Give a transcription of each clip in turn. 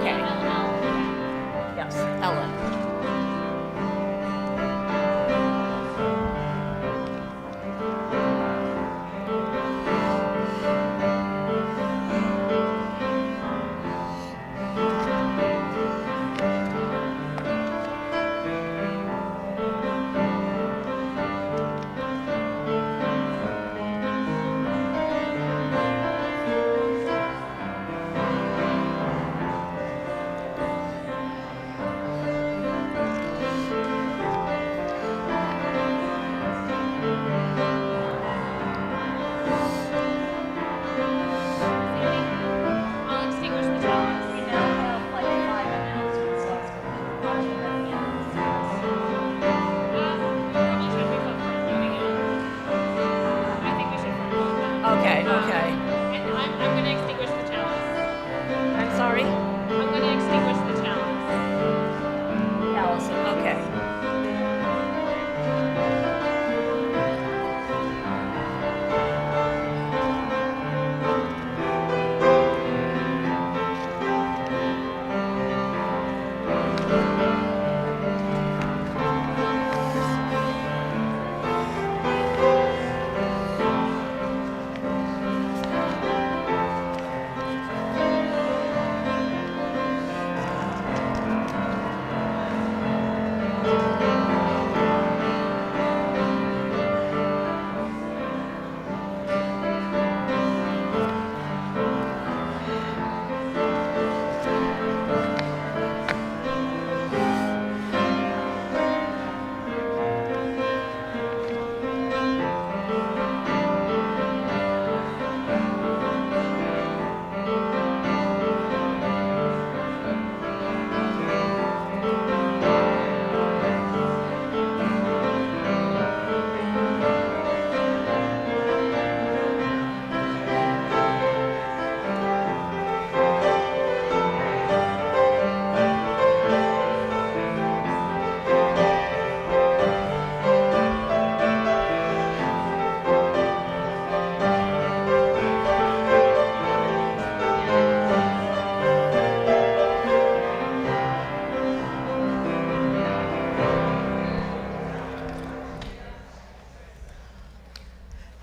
Okay. Yes, Ellen.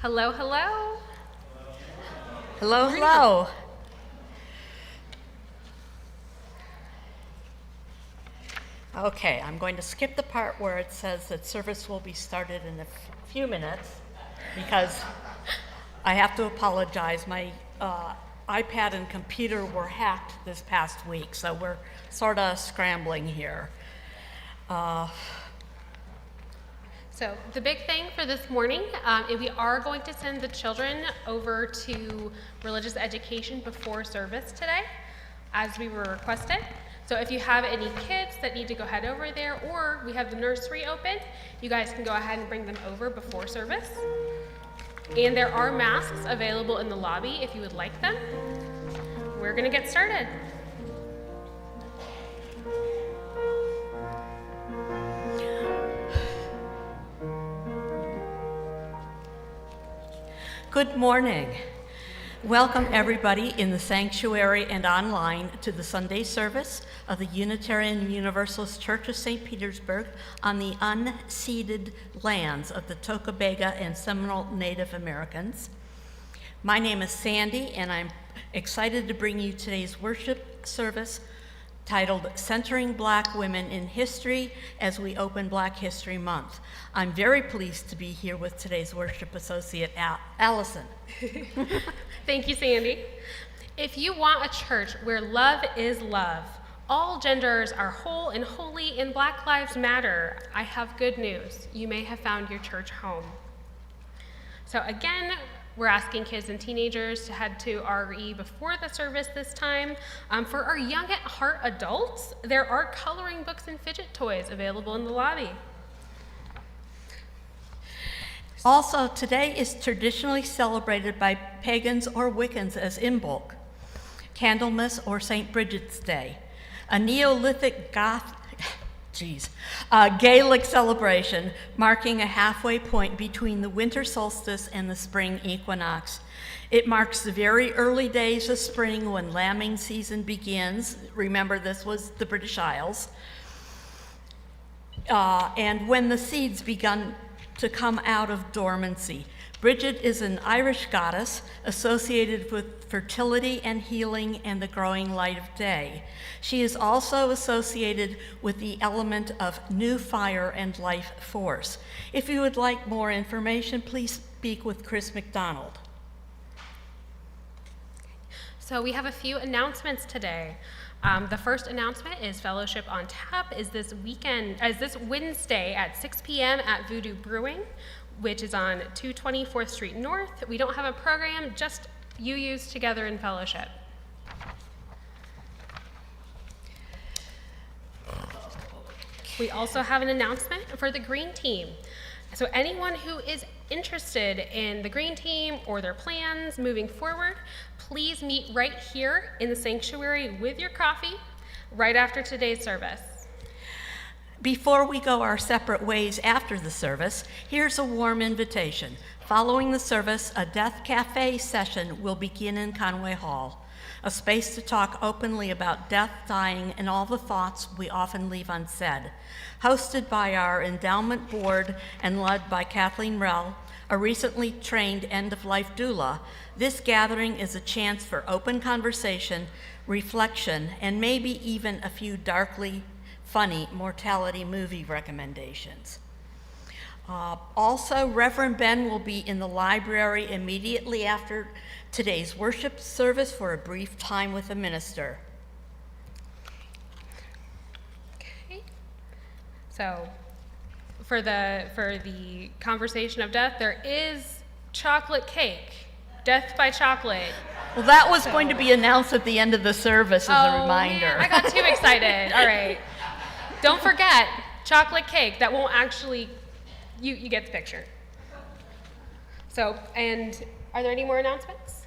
Hello, hello. Hello, hello. Okay, I'm going to skip the part where it says that service will be started in a few minutes because I have to apologize. My iPad and computer were hacked this past week, so we're sort of scrambling here. So the big thing for this morning is we are going to send the children over to religious education before service today, as we were requested. So if you have any kids that need to go head over there, or we have the nursery open, you guys can go ahead and bring them over before service. And there are masks available in the lobby if you would like them. We're going to get started. Good morning. Welcome everybody in the sanctuary and online to the Sunday service of the Unitarian Universalist Church of St. Petersburg on the unceded lands of the Tocobaga and Seminole Native Americans. My name is Sandi, and I'm excited to bring you today's worship service titled Centering Black Women in History as we open Black History Month. I'm very pleased to be here with today's worship associate, Allison. Thank you, Sandi. If you want a church where love is love, all genders are whole and holy, and Black Lives Matter, I have good news. You may have found your church home. So again, we're asking kids and teenagers to head to RE before the service this time. For our young at heart adults, there are coloring books and fidget toys available in the lobby. Also, today is traditionally celebrated by pagans or Wiccans as Imbolc, Candlemas, or St. Bridget's Day. A Neolithic Goth Gaelic celebration marking a halfway point between the winter solstice and the spring equinox. It marks the very early days of spring when lambing season begins. Remember, this was the British Isles. And when the seeds begun to come out of dormancy. Bridget is an Irish goddess associated with fertility and healing and the growing light of day. She is also associated with the element of new fire and life force. If you would like more information, please speak with Chris McDonald. So we have a few announcements today. The first announcement is Fellowship on Tap is this Wednesday at 6 p.m. at Voodoo Brewing, which is on 220 4th Street North. We don't have a program, just UUs together in fellowship. We also have an announcement for the Green Team. So anyone who is interested in the Green Team or their plans moving forward, please meet right here in the sanctuary with your coffee right after today's service. Before we go our separate ways after the service, here's a warm invitation. Following the service, a Death Cafe session will begin in Conway Hall, a space to talk openly about death, dying, and all the thoughts we often leave unsaid. Hosted by our endowment board and led by Kathleen Rell, a recently trained end-of-life doula, this gathering is a chance for open conversation, reflection, and maybe even a few darkly funny mortality movie recommendations. Also, Reverend Ben will be in the library immediately after today's worship service for a brief time with the minister. Okay. So, for the conversation of death, there is chocolate cake, death by chocolate. Well, that was going to be announced at the end of the service as a reminder. Man, I got too excited. All right. Don't forget, chocolate cake. That won't actually, you get the picture. So, and are there any more announcements?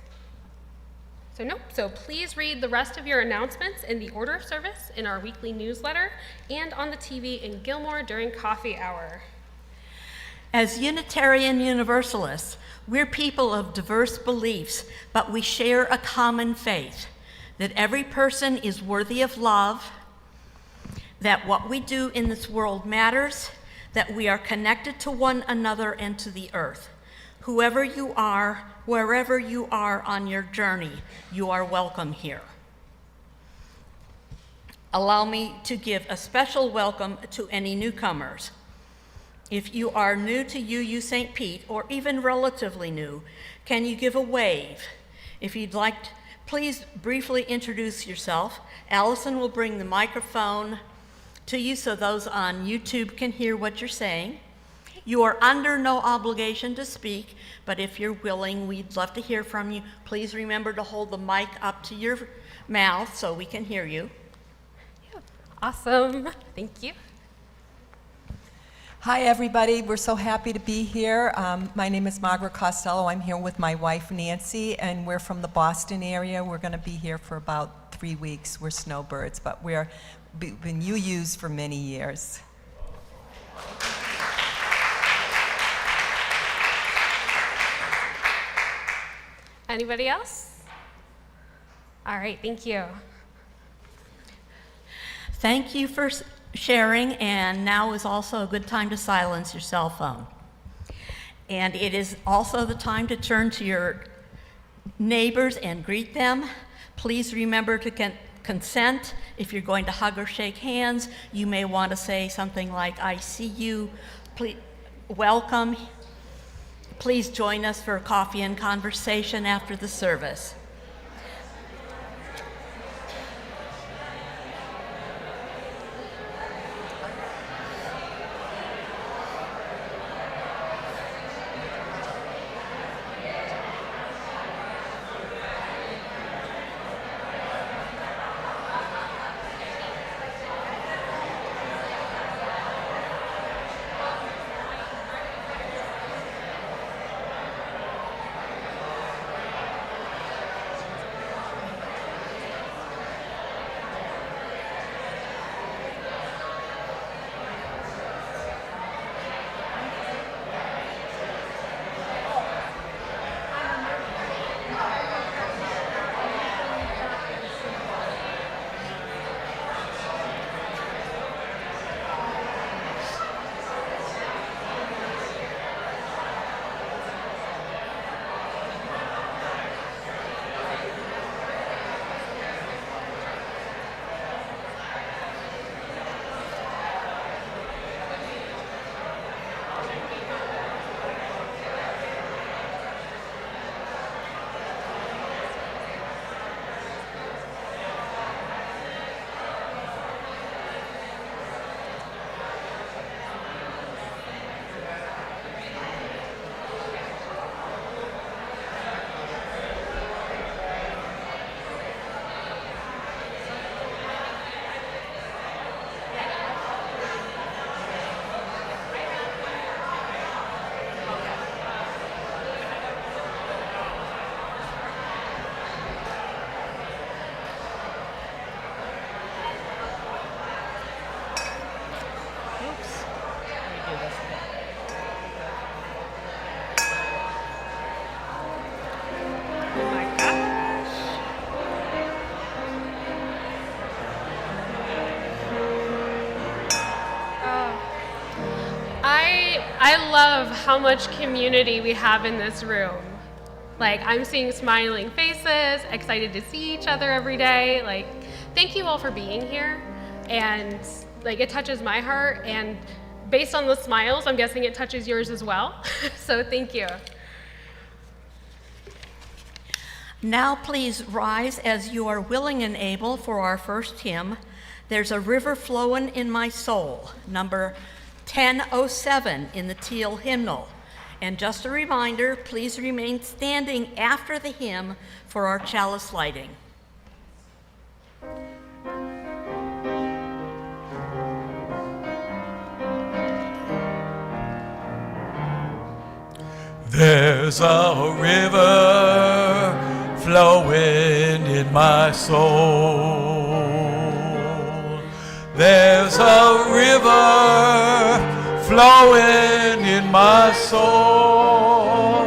So nope. So please read the rest of your announcements in the order of service in our weekly newsletter and on the TV in Gilmore during coffee hour. As Unitarian Universalists, we're people of diverse beliefs, but we share a common faith that every person is worthy of love, that what we do in this world matters, that we are connected to one another and to the earth. Whoever you are, wherever you are on your journey, you are welcome here. Allow me to give a special welcome to any newcomers. If you are new to UU St. Pete, or even relatively new, can you give a wave? If you'd like, please briefly introduce yourself. Allison will bring the microphone to you so those on YouTube can hear what you're saying. You are under no obligation to speak, but if you're willing, we'd love to hear from you. Please remember to hold the mic up to your mouth so we can hear you. Yeah. Awesome. Thank you. Hi, everybody. We're so happy to be here. My name is Margaret Costello. I'm here with my wife, Nancy, and we're from the Boston area. We're going to be here for about 3 weeks. We're snowbirds, but we've been UUs for many years. Anybody else? All right, thank you. Thank you for sharing, and now is also a good time to silence your cell phone. And it is also the time to turn to your neighbors and greet them. Please remember to consent. If you're going to hug or shake hands, you may want to say something like, "I see you, please, welcome." Please join us for coffee and conversation after the service. I love how much community we have in this room. Like, I'm seeing smiling faces, excited to see each other every day. Like, thank you all for being here. And like, it touches my heart, and based on the smiles, I'm guessing it touches yours as well. So thank you. Now please rise as you are willing and able for our first hymn, There's a River Flowin' in My Soul, number 1007 in the Teal hymnal. And just a reminder, please remain standing after the hymn for our chalice lighting. There's a river flowing in my soul. There's a river flowing in my soul,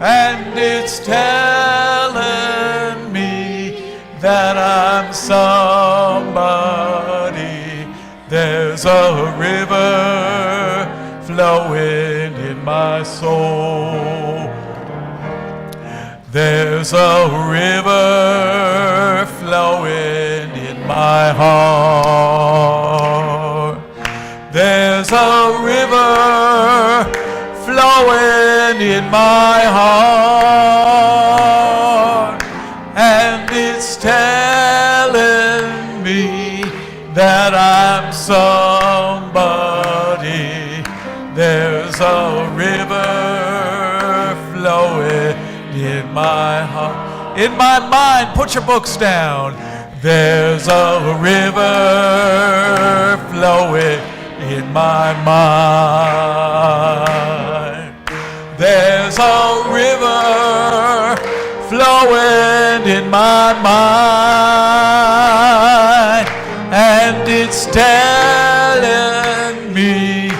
and it's telling me that I'm somebody. There's a river flowing in my soul. There's a river flowing in my heart. There's a river flowing in my heart, and it's telling me that I'm somebody. There's a river flowing in my heart. In my mind, put your books down. There's a river flowing in my mind. There's a river flowing in my mind, and it's telling me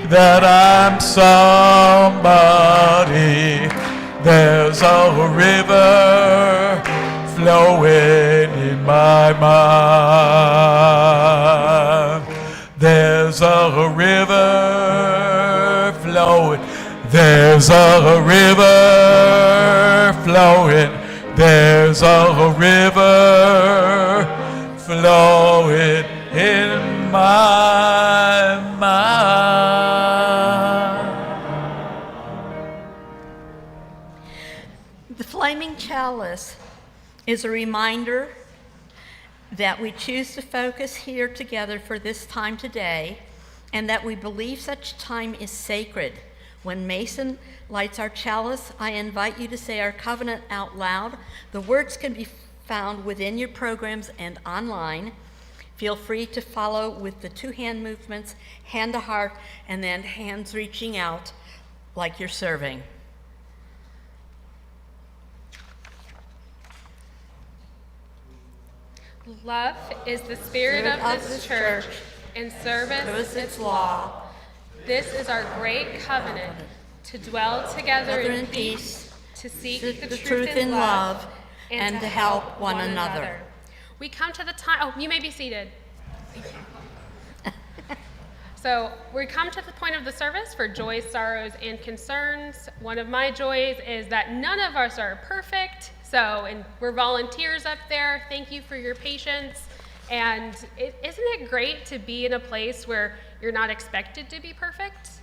that I'm somebody. There's a river flowing in my mind. There's a river flowing. There's a river flowing. There's a river flowing in my mind. The flaming chalice is a reminder that we choose to focus here together for this time today, and that we believe such time is sacred. When Mason lights our chalice, I invite you to say our covenant out loud. The words can be found within your programs and online. Feel free to follow with the two hand movements, hand to heart, and then hands reaching out like you're serving. Love is the spirit of this church, and service its law. This is our great covenant, to dwell together in peace, to seek the truth in love, and to help one another. We come to the time, oh, you may be seated. So we come to the point of the service for joys, sorrows, and concerns. One of my joys is that none of us are perfect. And we're volunteers up there. Thank you for your patience. And isn't it great to be in a place where you're not expected to be perfect?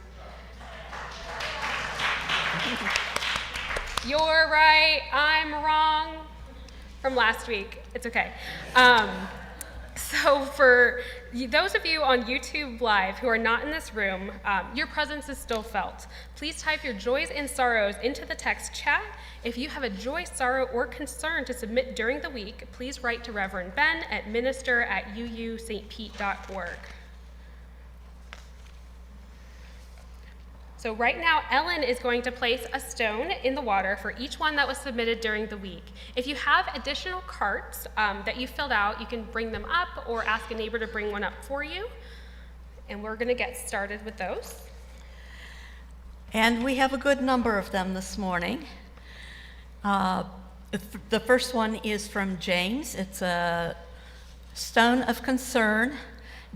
You're right, I'm wrong. From last week, it's okay. So for those of you on YouTube Live who are not in this room, your presence is still felt. Please type your joys and sorrows into the text chat. If you have a joy, sorrow, or concern to submit during the week, please write to Reverend Ben at minister@uustpete.org. So right now, Ellen is going to place a stone in the water for each one that was submitted during the week. If you have additional carts that you filled out, you can bring them up or ask a neighbor to bring one up for you. And we're going to get started with those. And we have a good number of them this morning. The first one is from James. It's a stone of concern,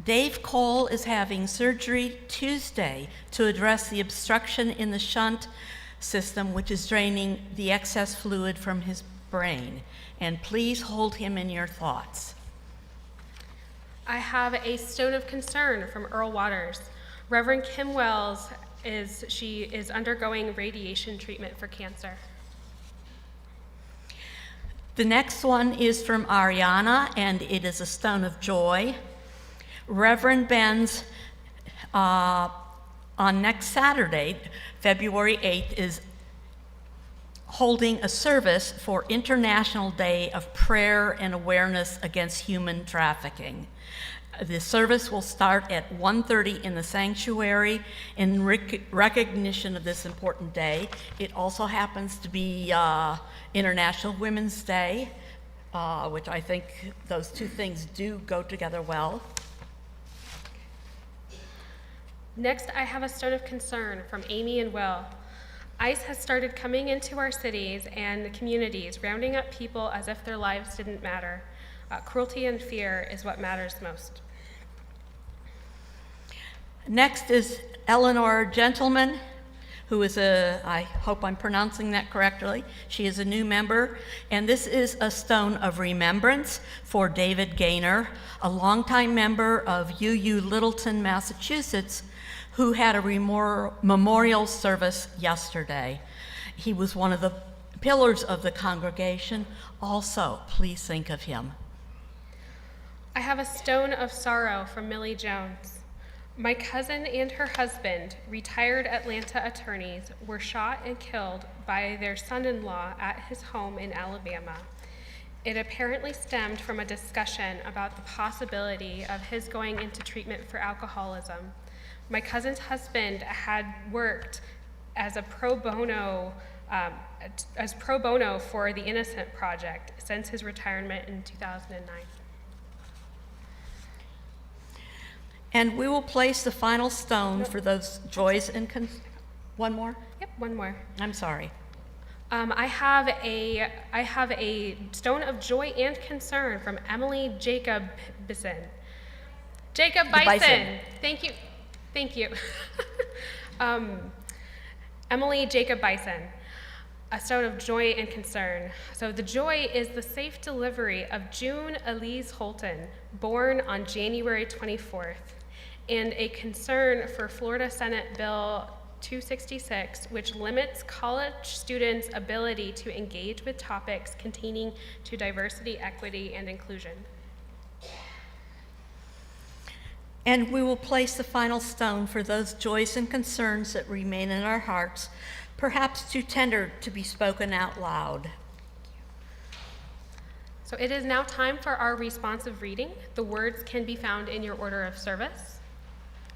Dave Cole is having surgery Tuesday to address the obstruction in the shunt system, which is draining the excess fluid from his brain. And please hold him in your thoughts. I have a stone of concern from Earl Waters. Reverend Kim Wells is undergoing radiation treatment for cancer. The next one is from Ariana, and it is a stone of joy. Reverend Benz, on next Saturday, February 8th, is holding a service for International Day of Prayer and Awareness Against Human Trafficking. The service will start at 1:30 in the sanctuary in recognition of this important day. It also happens to be International Women's Day, which I think those two things do go together well. Next, I have a stone of concern from Amy and Will. ICE has started coming into our cities and communities, rounding up people as if their lives didn't matter. Cruelty and fear is what matters most. Next is Eleanor Gentleman, who is I hope I'm pronouncing that correctly. She is a new member, and this is a stone of remembrance for David Gaynor, a longtime member of UU Littleton, Massachusetts, who had a memorial service yesterday. He was one of the pillars of the congregation. Also, please think of him. I have a stone of sorrow from Millie Jones. My cousin and her husband, retired Atlanta attorneys, were shot and killed by their son-in-law at his home in Alabama. It apparently stemmed from a discussion about the possibility of his going into treatment for alcoholism. My cousin's husband had worked as pro bono for the Innocent Project since his retirement in 2009. And we will place the final stone for those joys and one more? Yep, one more. I'm sorry. I have a stone of joy and concern from Emily Jacob Bison. Jacob Bison. Thank you. Emily Jacob Bison. A stone of joy and concern. So the joy is the safe delivery of June Elise Holton, born on January 24th, and a concern for Florida Senate Bill 266, which limits college students' ability to engage with topics containing to diversity, equity, and inclusion. And we will place the final stone for those joys and concerns that remain in our hearts, perhaps too tender to be spoken out loud. So it is now time for our responsive reading. The words can be found in your order of service.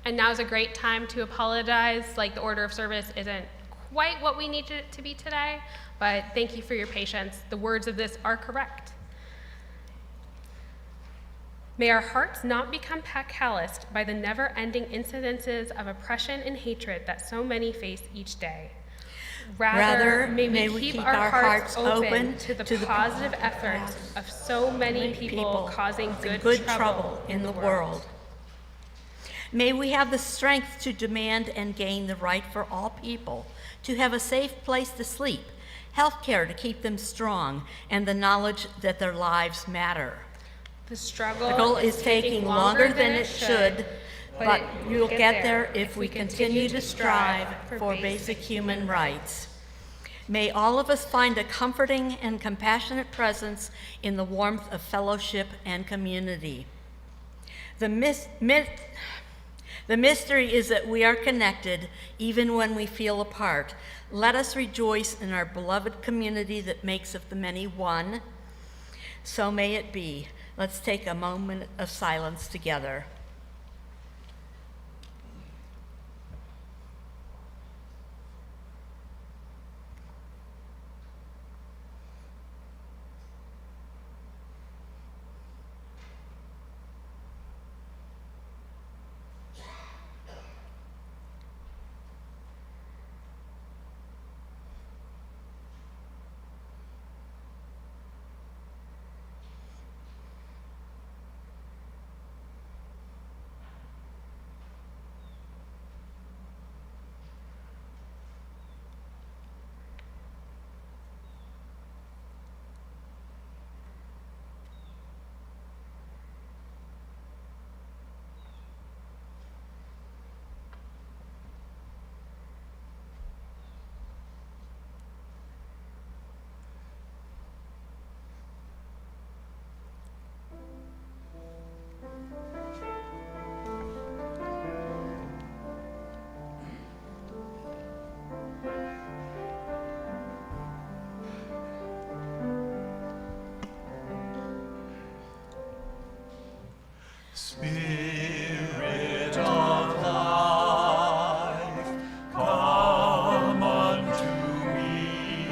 And now is a great time to apologize, like the order of service isn't quite what we need it to be today, but thank you for your patience. The words of this are correct. May our hearts not become calloused by the never-ending incidences of oppression and hatred that so many face each day. Rather, may we keep our hearts open to the positive efforts of so many people causing good trouble in the world. May we have the strength to demand and gain the right for all people to have a safe place to sleep, health care to keep them strong, and the knowledge that their lives matter. The struggle is taking longer than it should, but you'll get there if we continue to strive for basic human rights. May all of us find a comforting and compassionate presence in the warmth of fellowship and community. The mystery is that we are connected even when we feel apart. Let us rejoice in our beloved community that makes of the many one. So may it be. Let's take a moment of silence together. Spirit of life, come unto me.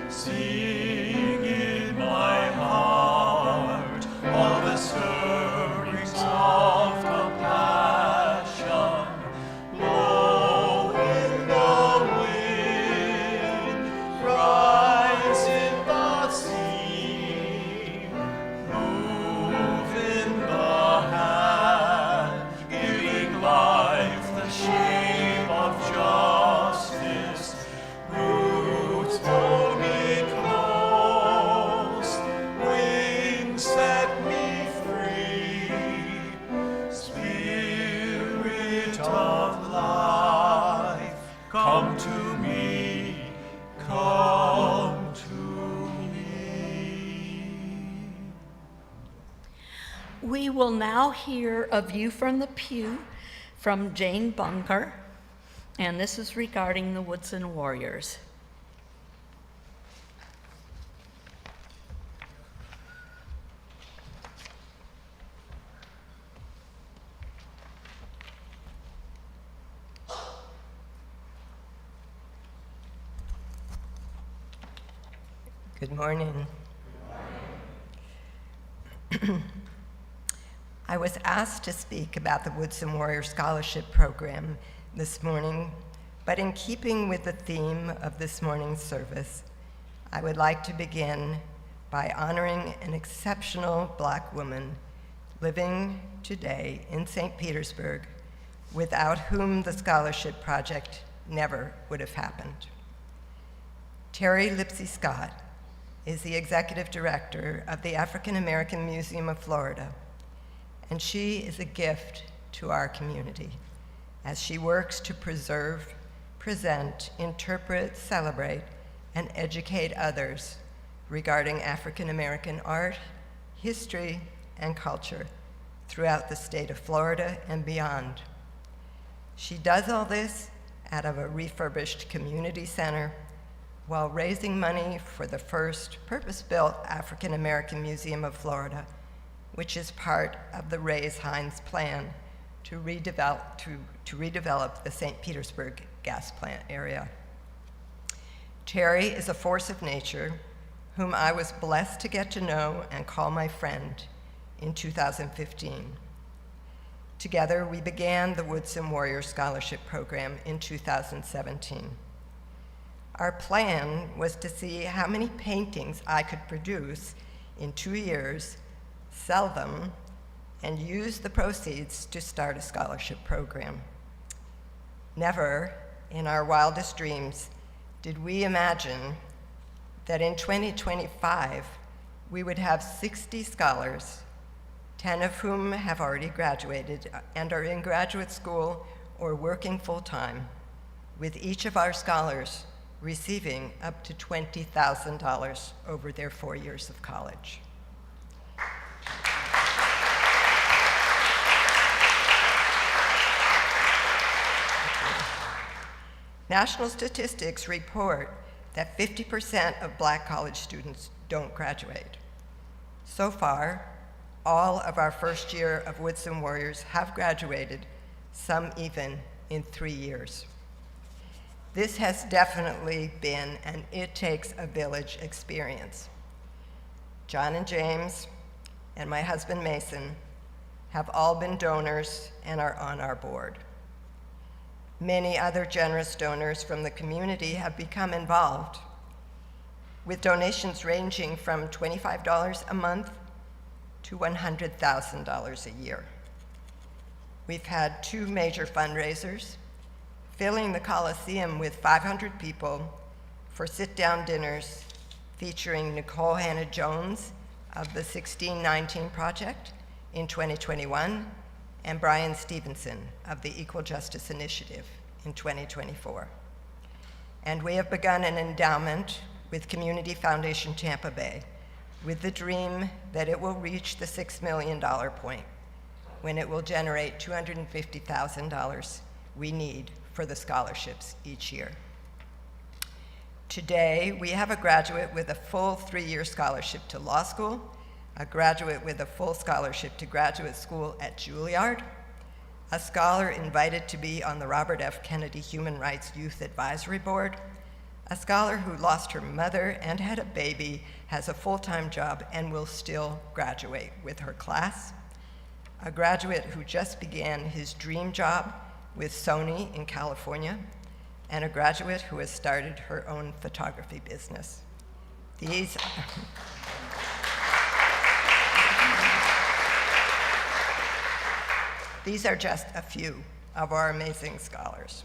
Sing in my heart all the stirrings of compassion. Blow in the wind, rise in the sea, move in the hand, giving life the shape of justice. Roots hold me close, wings set me free. Spirit of life, come to me, come to me. We will now hear A View from the Pew from Jane Bunker, and this is regarding the Woodson Warriors. Good morning. I was asked to speak about the Woodson Warrior Scholarship Program this morning, but in keeping with the theme of this morning's service, I would like to begin by honoring an exceptional Black woman living today in St. Petersburg, without whom the scholarship project never would have happened. Terry Lipsey Scott is the executive director of the African American Museum of Florida, and she is a gift to our community as she works to preserve, present, interpret, celebrate, and educate others regarding African American art, history, and culture throughout the state of Florida and beyond. She does all this out of a refurbished community center while raising money for the first purpose-built African American Museum of Florida, which is part of the Raise Hines plan to redevelop the St. Petersburg gas plant area. Terry is a force of nature whom I was blessed to get to know and call my friend in 2015. Together, we began the Woodson Warrior Scholarship Program in 2017. Our plan was to see how many paintings I could produce in 2 years, sell them, and use the proceeds to start a scholarship program. Never in our wildest dreams did we imagine that in 2025 we would have 60 scholars, 10 of whom have already graduated and are in graduate school or working full-time, with each of our scholars receiving up to $20,000 over their 4 years of college. National statistics report that 50% of Black college students don't graduate. So far, all of our first year of Woodson Warriors have graduated, some even in 3 years. This has definitely been an It Takes a Village experience. John and James and my husband Mason have all been donors and are on our board. Many other generous donors from the community have become involved, with donations ranging from $25 a month to $100,000 a year. We've had 2 major fundraisers, filling the Coliseum with 500 people for sit-down dinners featuring Nicole Hannah-Jones of the 1619 Project in 2021 and Brian Stevenson of the Equal Justice Initiative in 2024. And we have begun an endowment with Community Foundation Tampa Bay with the dream that it will reach the $6 million point when it will generate $250,000 we need for the scholarships each year. Today, we have a graduate with a full 3-year scholarship to law school, a graduate with a full scholarship to graduate school at Juilliard, a scholar invited to be on the Robert F. Kennedy Human Rights Youth Advisory Board, a scholar who lost her mother and had a baby, has a full-time job, and will still graduate with her class, a graduate who just began his dream job with Sony in California, and a graduate who has started her own photography business. These are just a few of our amazing scholars.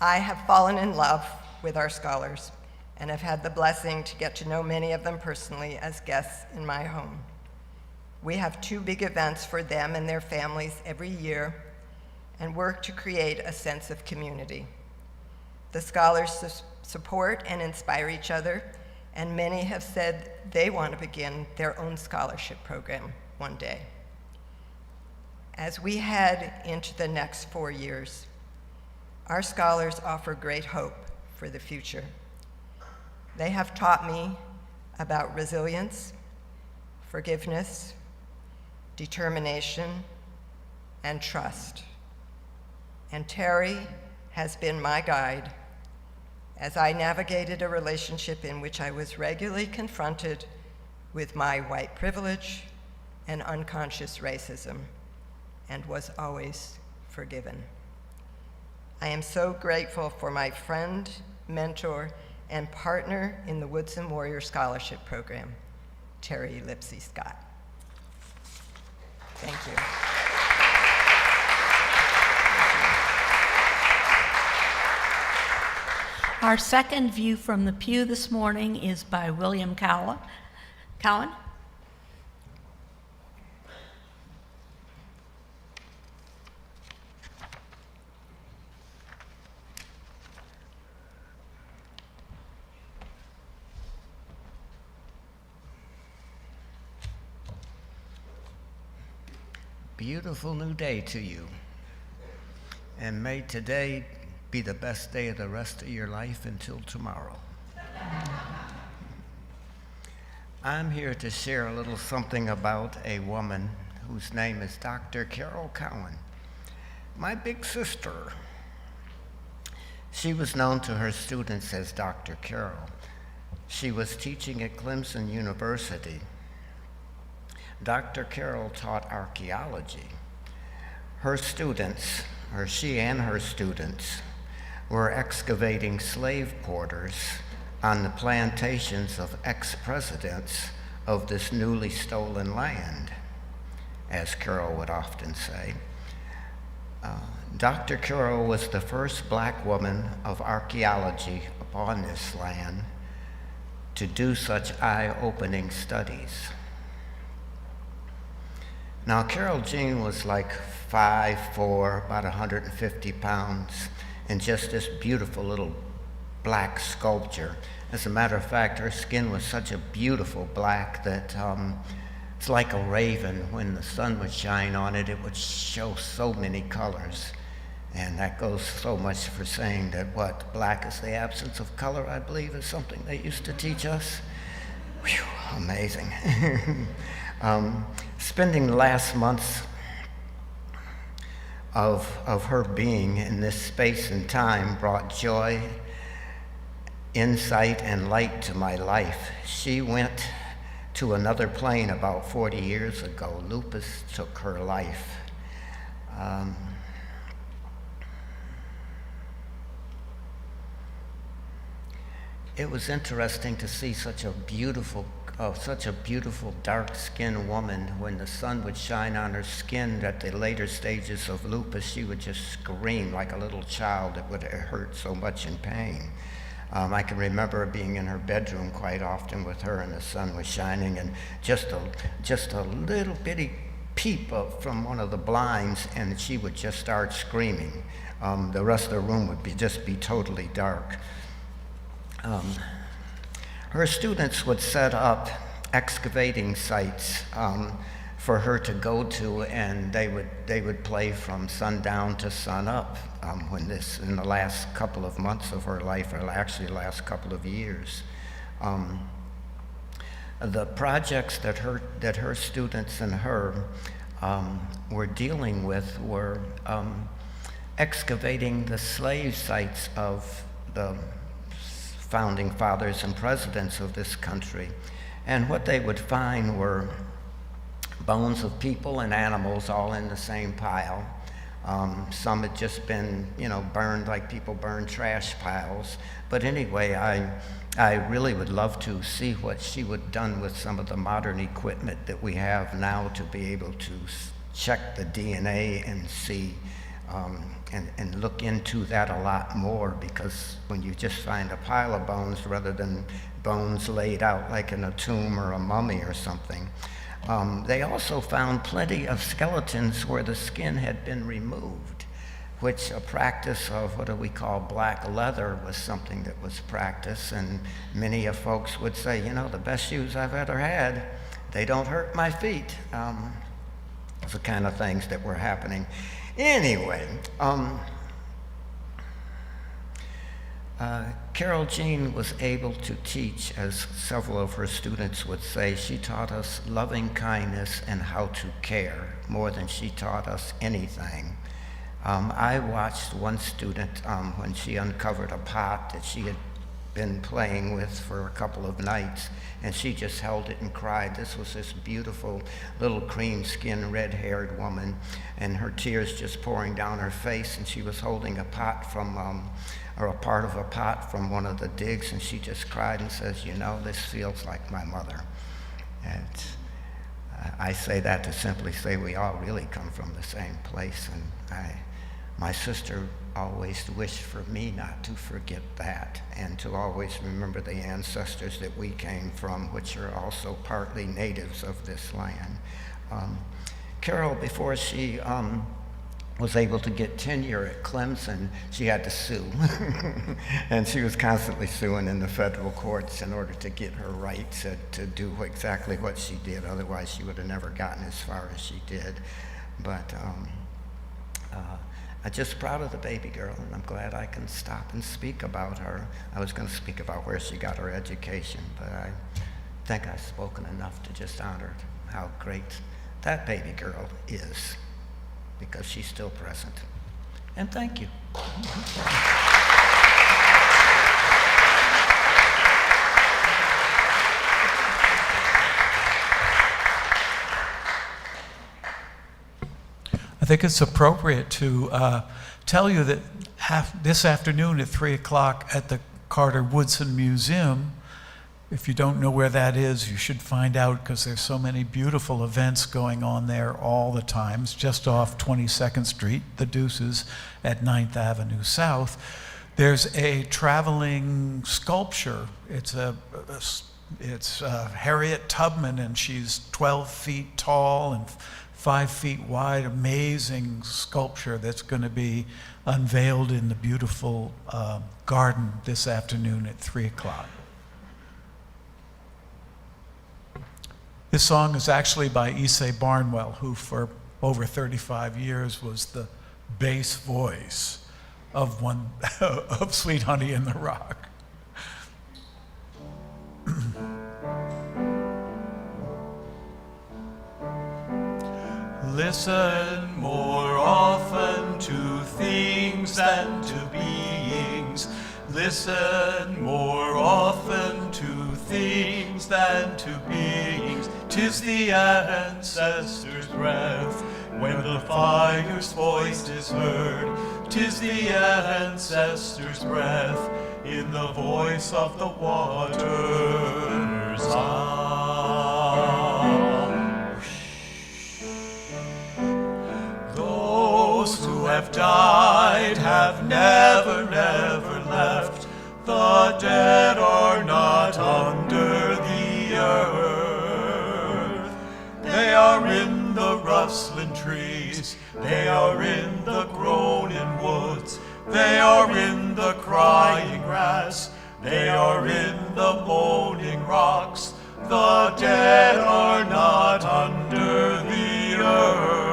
I have fallen in love with our scholars and have had the blessing to get to know many of them personally as guests in my home. We have 2 big events for them and their families every year and work to create a sense of community. The scholars support and inspire each other, and many have said they want to begin their own scholarship program one day. As we head into the next 4 years, our scholars offer great hope for the future. They have taught me about resilience, forgiveness, determination, and trust. And Terry has been my guide as I navigated a relationship in which I was regularly confronted with my white privilege and unconscious racism, and was always forgiven. I am so grateful for my friend, mentor, and partner in the Woodson Warrior Scholarship Program, Terry Lipsy Scott. Thank you. Our second view from the pew this morning is by William Cowan. Beautiful new day to you. And may today be the best day of the rest of your life until tomorrow. I'm here to share a little something about a woman whose name is Dr. Carol Cowan, my big sister. She was known to her students as Dr. Carol. She was teaching at Clemson University. Dr. Carol taught archaeology. Her students, or she and her students, were excavating slave quarters on the plantations of ex-presidents of this newly stolen land, as Carol would often say. Dr. Carol was the first black woman of archaeology upon this land to do such eye-opening studies. Now, Carol Jean was like 5'4", about 150 pounds, and just this beautiful little black sculpture. As a matter of fact, her skin was such a beautiful black that it's like a raven. When the sun would shine on it, it would show so many colors. And that goes so much for saying that what black is the absence of color, I believe, is something they used to teach us. Whew, amazing. Spending the last months of her being in this space and time brought joy, insight, and light to my life. She went to another plane about 40 years ago. Lupus took her life. It was interesting to see such a beautiful dark-skinned woman. When the sun would shine on her skin at the later stages of lupus, she would just scream like a little child. It would hurt so much in pain. I can remember being in her bedroom quite often with her, and the sun was shining, and just a little bitty peep from one of the blinds, and she would just start screaming. The rest of the room would just be totally dark. Her students would set up excavating sites for her to go to, and they would play from sundown to sunup in the last couple of months of her life, or actually the last couple of years. the projects that her students and her were dealing with were excavating the slave sites of the founding fathers and presidents of this country. And what they would find were bones of people and animals all in the same pile. Some had just been, burned like people burn trash piles. But anyway, I really would love to see what she would have done with some of the modern equipment that we have now to be able to check the DNA and see and look into that a lot more, because when you just find a pile of bones rather than bones laid out like in a tomb or a mummy or something. They also found plenty of skeletons where the skin had been removed, which a practice of what do we call black leather was something that was practiced. And many of folks would say, the best shoes I've ever had, they don't hurt my feet. It's the kind of things that were happening. Anyway, Carol Jean was able to teach, as several of her students would say. She taught us loving kindness and how to care more than she taught us anything. I watched one student when she uncovered a pot that she had been playing with for a couple of nights, and she just held it and cried. This was this beautiful little cream-skinned, red-haired woman, and her tears just pouring down her face, and she was holding a pot from or a part of a pot from one of the digs, and she just cried and says, this feels like my mother. And I say that to simply say we all really come from the same place, and my sister always wished for me not to forget that, and to always remember the ancestors that we came from, which are also partly natives of this land. Carol, before she was able to get tenure at Clemson, she had to sue. And she was constantly suing in the federal courts in order to get her rights to do exactly what she did. Otherwise, she would have never gotten as far as she did. But I'm just proud of the baby girl, and I'm glad I can stop and speak about her. I was going to speak about where she got her education, but I think I've spoken enough to just honor how great that baby girl is, because she's still present. And thank you. I think it's appropriate to tell you that this afternoon at 3 o'clock at the Carter Woodson Museum, if you don't know where that is, you should find out, because there's so many beautiful events going on there all the time. It's just off 22nd Street, the Deuces, at 9th Avenue South. There's a traveling sculpture. It's Harriet Tubman, and she's 12 feet tall and 5 feet wide, amazing sculpture that's going to be unveiled in the beautiful garden this afternoon at 3 o'clock. This song is actually by Issei Barnwell, who for over 35 years was the bass voice of of Sweet Honey in the Rock. Listen more often to things than to beings. Listen more often to things than to beings. 'Tis the ancestors' breath when the fire's voice is heard. 'Tis the ancestors' breath in the voice of the water's Those who have died have never, never left. The dead are not under the earth. They are in the rustling trees. They are in the groaning woods. They are in the crying grass. They are in the moaning rocks. The dead are not under the earth.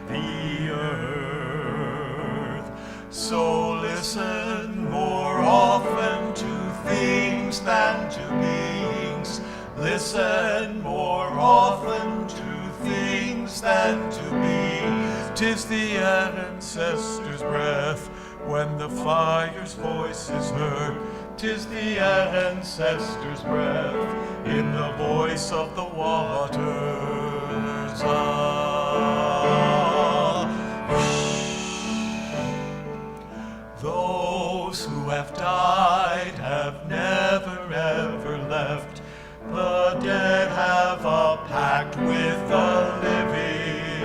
The earth. So listen more often to things than to beings. Listen more often to things than to me. 'Tis the ancestor's breath when the fire's voice is heard. 'Tis the ancestor's breath in the voice of the waters. Those who have died have never ever left. The dead have a pact with the living.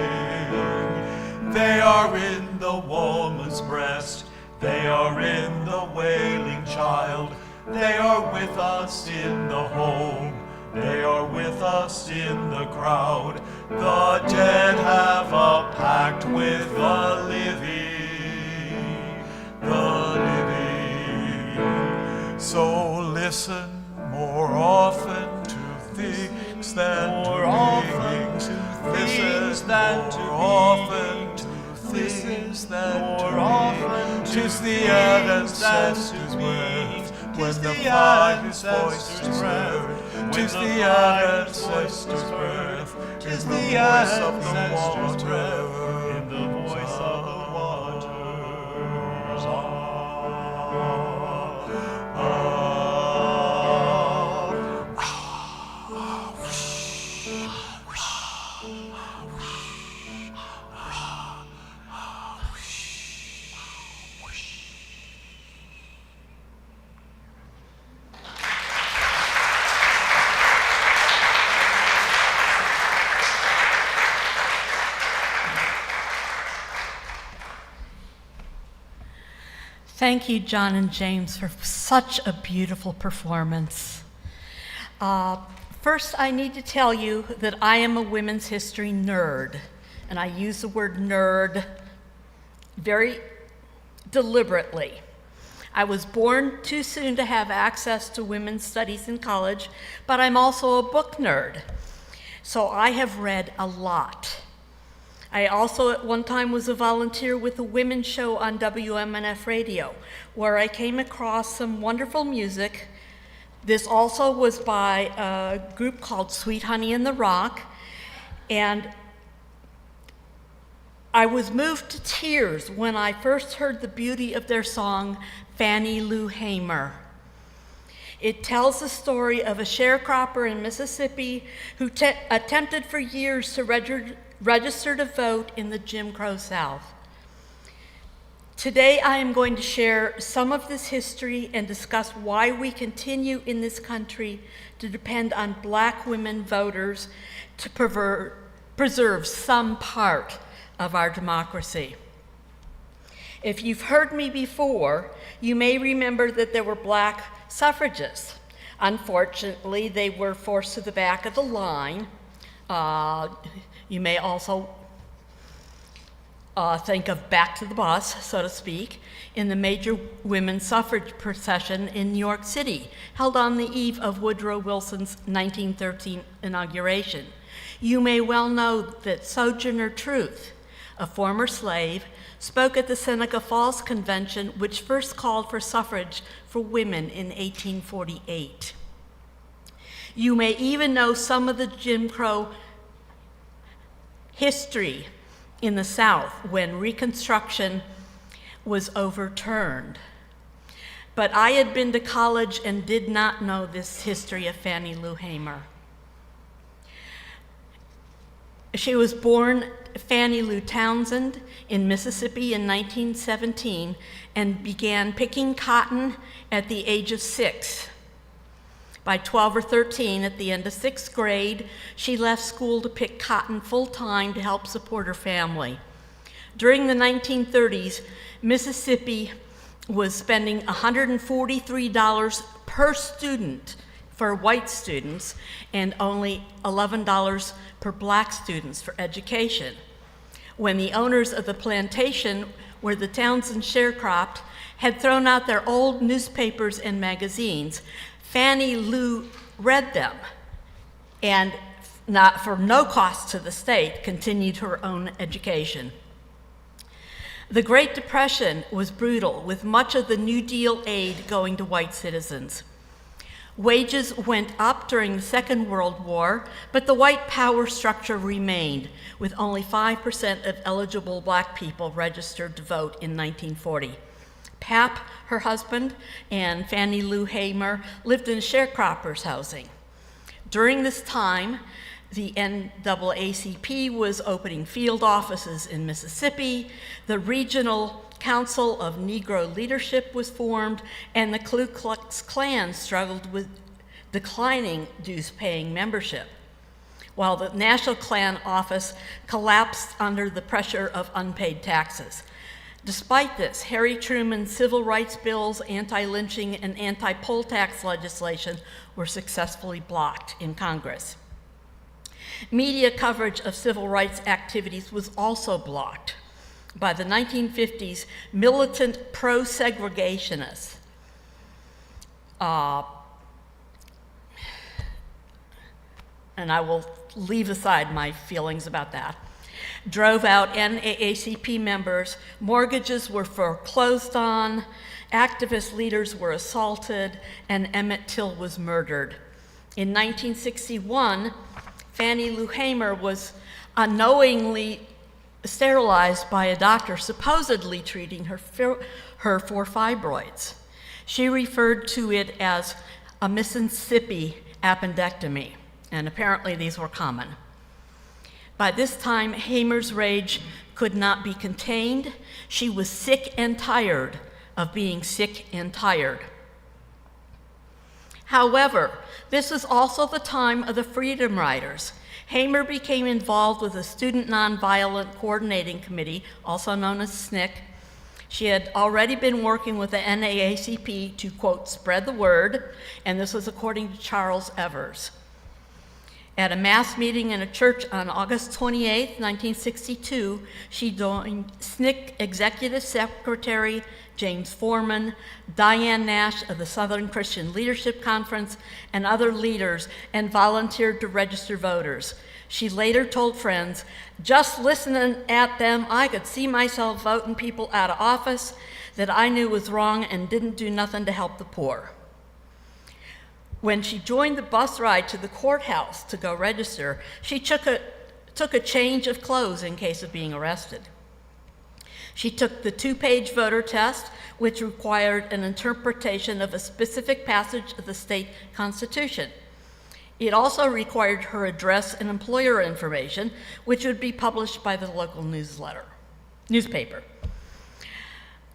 They are in the woman's breast. They are in the wailing child. They are with us in the home. They are with us in the crowd. The dead have a pact with the living. The living. So listen more often to things than to things. Listen more often to things than to me. 'Tis the ancestor's breath when the fire's voice is heard. 'Tis the ancestor's breath in the voice of the water. In the voice of the waters. Thank you, John and James, for such a beautiful performance. First, I need to tell you that I am a women's history nerd, and I use the word nerd very deliberately. I was born too soon to have access to women's studies in college, but I'm also a book nerd, so I have read a lot. I also at one time was a volunteer with a women's show on WMNF radio, where I came across some wonderful music. This also was by a group called Sweet Honey in the Rock, and I was moved to tears when I first heard the beauty of their song, Fannie Lou Hamer. It tells the story of a sharecropper in Mississippi who attempted for years to register to vote in the Jim Crow South. Today I am going to share some of this history and discuss why we continue in this country to depend on Black women voters to preserve some part of our democracy. If you've heard me before, you may remember that there were Black suffragists. Unfortunately, they were forced to the back of the line. You may also think of Back to the Bus, so to speak, in the major women's suffrage procession in New York City, held on the eve of Woodrow Wilson's 1913 inauguration. You may well know that Sojourner Truth, a former slave, spoke at the Seneca Falls Convention, which first called for suffrage for women in 1848. You may even know some of the Jim Crow history in the South when Reconstruction was overturned. But I had been to college and did not know this history of Fannie Lou Hamer. She was born Fannie Lou Townsend in Mississippi in 1917 and began picking cotton at the age of 6. By 12 or 13, at the end of 6th grade, she left school to pick cotton full-time to help support her family. During the 1930s, Mississippi was spending $143 per student for white students and only $11 per Black students for education. When the owners of the plantation, where the Townsend sharecropped, had thrown out their old newspapers and magazines, Fannie Lou read them and, not for no cost to the state, continued her own education. The Great Depression was brutal, with much of the New Deal aid going to white citizens. Wages went up during the Second World War, but the white power structure remained, with only 5% of eligible black people registered to vote in 1940. Pap, her husband, and Fannie Lou Hamer lived in sharecroppers' housing. During this time, the NAACP was opening field offices in Mississippi, the Regional Council of Negro Leadership was formed, and the Ku Klux Klan struggled with declining dues-paying membership, while the National Klan office collapsed under the pressure of unpaid taxes. Despite this, Harry Truman's civil rights bills, anti-lynching, and anti-poll tax legislation were successfully blocked in Congress. Media coverage of civil rights activities was also blocked. By the 1950s, militant pro-segregationists, and I will leave aside my feelings about that, drove out NAACP members, mortgages were foreclosed on, activist leaders were assaulted, and Emmett Till was murdered. In 1961, Fannie Lou Hamer was unknowingly sterilized by a doctor supposedly treating her for fibroids. She referred to it as a Mississippi appendectomy, and apparently these were common. By this time, Hamer's rage could not be contained. She was sick and tired of being sick and tired. However, this was also the time of the Freedom Riders. Hamer became involved with the Student Nonviolent Coordinating Committee, also known as SNCC. She had already been working with the NAACP to, quote, spread the word, and this was according to Charles Evers. At a mass meeting in a church on August 28, 1962, she joined SNCC Executive Secretary James Foreman, Diane Nash of the Southern Christian Leadership Conference, and other leaders, and volunteered to register voters. She later told friends, "Just listening at them, I could see myself voting people out of office that I knew was wrong and didn't do nothing to help the poor." When she joined the bus ride to the courthouse to go register, she took a change of clothes in case of being arrested. She took the 2-page voter test, which required an interpretation of a specific passage of the state constitution. It also required her address and employer information, which would be published by the local newspaper.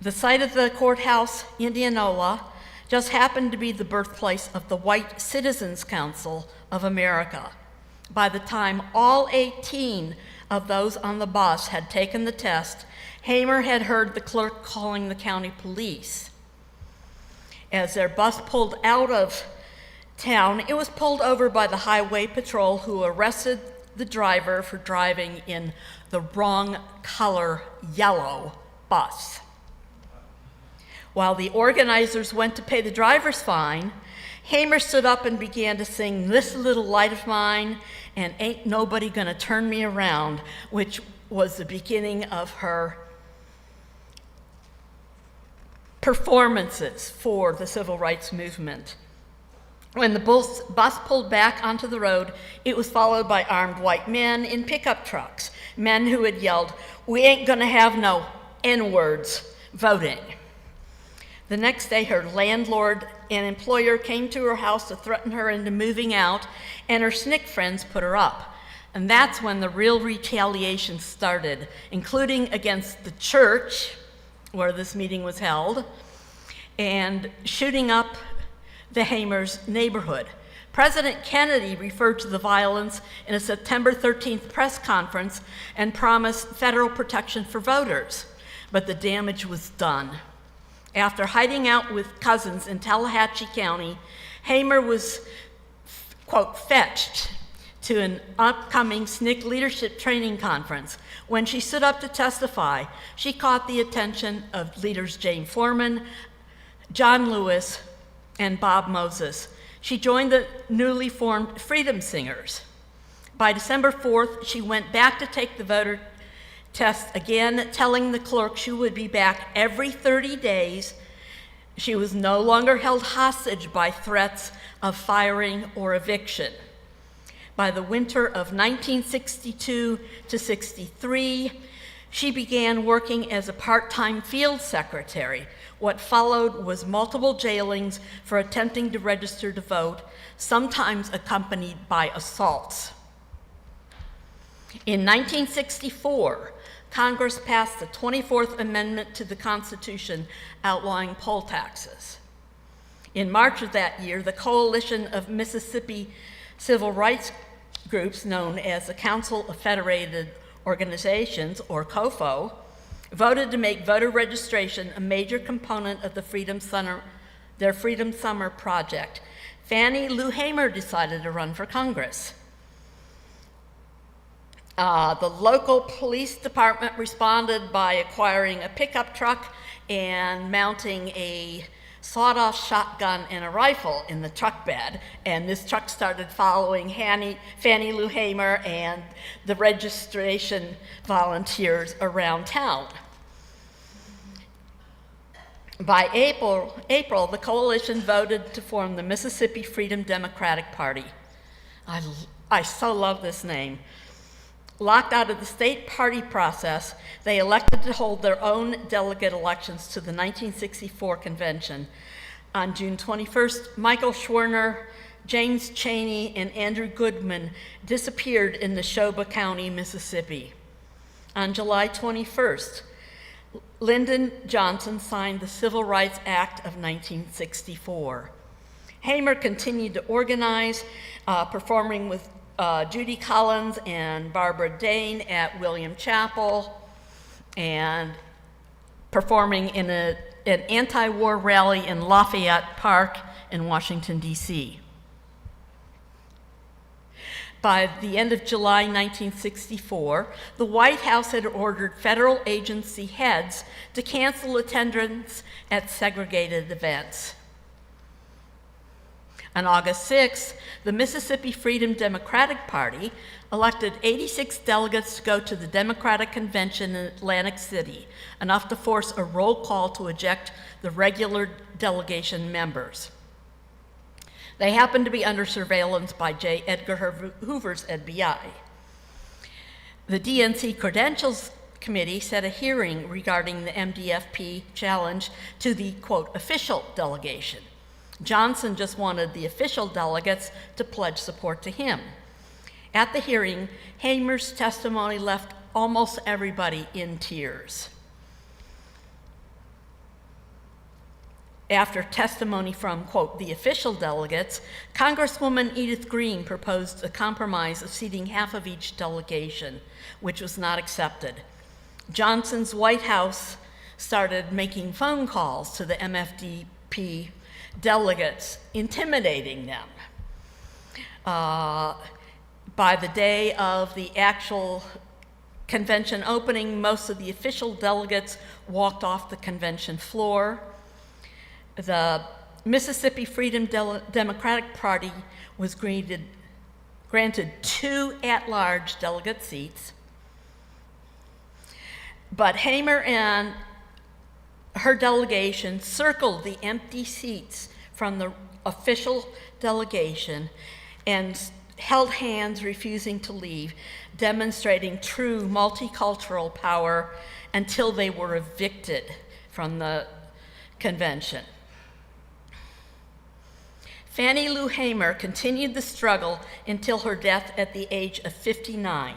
The site of the courthouse, Indianola, just happened to be the birthplace of the White Citizens Council of America. By the time all 18 of those on the bus had taken the test, Hamer had heard the clerk calling the county police. As their bus pulled out of town, it was pulled over by the highway patrol, who arrested the driver for driving in the wrong color yellow bus. While the organizers went to pay the driver's fine, Hamer stood up and began to sing "This Little Light of Mine" and "Ain't Nobody Gonna Turn Me Around," which was the beginning of her performances for the civil rights movement. When the bus pulled back onto the road, it was followed by armed white men in pickup trucks, men who had yelled, "We ain't gonna have no N-words voting." The next day, her landlord and employer came to her house to threaten her into moving out, and her SNCC friends put her up. And that's when the real retaliation started, including against the church where this meeting was held, and shooting up the Hamer's neighborhood. President Kennedy referred to the violence in a September 13th press conference and promised federal protection for voters, but the damage was done. After hiding out with cousins in Tallahatchie County, Hamer was, quote, fetched to an upcoming SNCC leadership training conference. When she stood up to testify, she caught the attention of leaders James Foreman, John Lewis, and Bob Moses. She joined the newly formed Freedom Singers. By December 4th, she went back to take the voter test again, telling the clerk she would be back every 30 days She was no longer held hostage by threats of firing or eviction. By the winter of 1962 to 63, she began working as a part-time field secretary. What followed was multiple jailings for attempting to register to vote, sometimes accompanied by assaults. In 1964, Congress passed the 24th Amendment to the Constitution outlawing poll taxes. In March of that year, the Coalition of Mississippi Civil Rights Groups, known as the Council of Federated Organizations, or COFO, voted to make voter registration a major component of their Freedom Summer project. Fannie Lou Hamer decided to run for Congress. The local police department responded by acquiring a pickup truck and mounting a sawed-off shotgun and a rifle in the truck bed, and this truck started following Fannie Lou Hamer and the registration volunteers around town. By April, the coalition voted to form the Mississippi Freedom Democratic Party. I so love this name. Locked out of the state party process, they elected to hold their own delegate elections to the 1964 convention. On June 21st, Michael Schwerner, James Chaney, and Andrew Goodman disappeared in Neshoba County, Mississippi. On July 21st, Lyndon Johnson signed the Civil Rights Act of 1964. Hamer continued to organize, performing with Judy Collins and Barbara Dane at William Chapel, and performing in an anti-war rally in Lafayette Park in Washington, D.C. By the end of July 1964, the White House had ordered federal agency heads to cancel attendance at segregated events. On August 6, the Mississippi Freedom Democratic Party elected 86 delegates to go to the Democratic Convention in Atlantic City, enough to force a roll call to eject the regular delegation members. They happened to be under surveillance by J. Edgar Hoover's FBI. The DNC Credentials Committee set a hearing regarding the MDFP challenge to the, quote, official delegation. Johnson just wanted the official delegates to pledge support to him. At the hearing, Hamer's testimony left almost everybody in tears. After testimony from, quote, the official delegates, Congresswoman Edith Green proposed a compromise of seating half of each delegation, which was not accepted. Johnson's White House started making phone calls to the MFDP delegates, intimidating them. By the day of the actual convention opening, most of the official delegates walked off the convention floor. The Mississippi Freedom Democratic Party was granted 2 at-large delegate seats, but Hamer and her delegation circled the empty seats from the official delegation and held hands, refusing to leave, demonstrating true multicultural power until they were evicted from the convention. Fannie Lou Hamer continued the struggle until her death at the age of 59.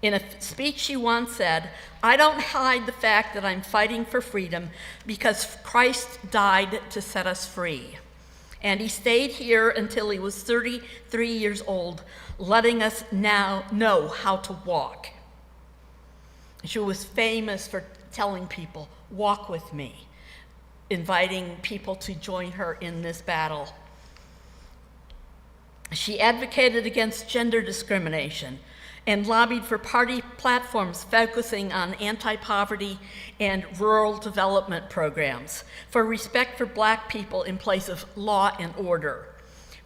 In a speech she once said, "I don't hide the fact that I'm fighting for freedom because Christ died to set us free. And he stayed here until he was 33 years old, letting us now know how to walk." She was famous for telling people, "Walk with me," inviting people to join her in this battle. She advocated against gender discrimination and lobbied for party platforms focusing on anti-poverty and rural development programs, for respect for Black people in place of law and order,